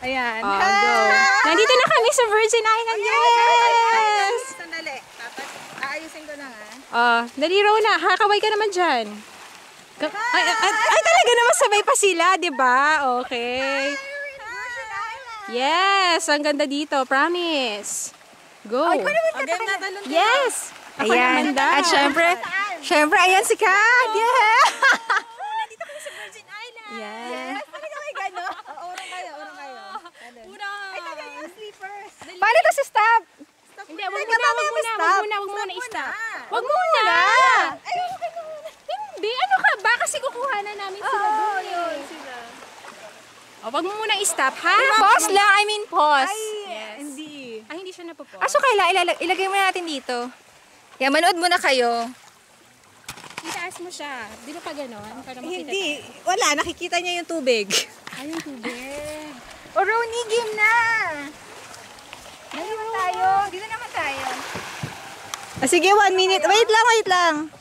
Ayan. Oh, go. Nandito na kami sa Virgin Island. Yes! Sandali. Tapos, aayusin ko na nga. Oh, dali Rona. Hakaway ka naman dyan. Ay, talaga naman sabay pa sila, di ba? Okay. Virgin Island. Yes! Ang ganda dito. Promise. Go. Again na talon. Yes! Ako Ayan. naman daw. At syempre, ayan si Kat. Yeah! Nandito kami sa Virgin Island. Yes. Talaga may gano'n. Urong kayo. Ay, tagal yung sleepers. Paano ito sa stop? Hindi, wag muna i-stop. Wag muna. Ay, okay na. Hindi, ano ka ba? Kasi kukuha na namin sila doon eh. O, wag mo muna i-stop, ha? Pause lang, I mean pause. Yes. Ay, hindi siya napopause. So ilagay mo natin dito. Yan, manood muna kayo. Itaas mo siya. Di ba pa ganon? Para makita Hindi. Wala. Nakikita niya yung tubig. Ay, yung tubig. O, Roni, game na! Dito naman tayo. Sige, 1 minute. Wait lang.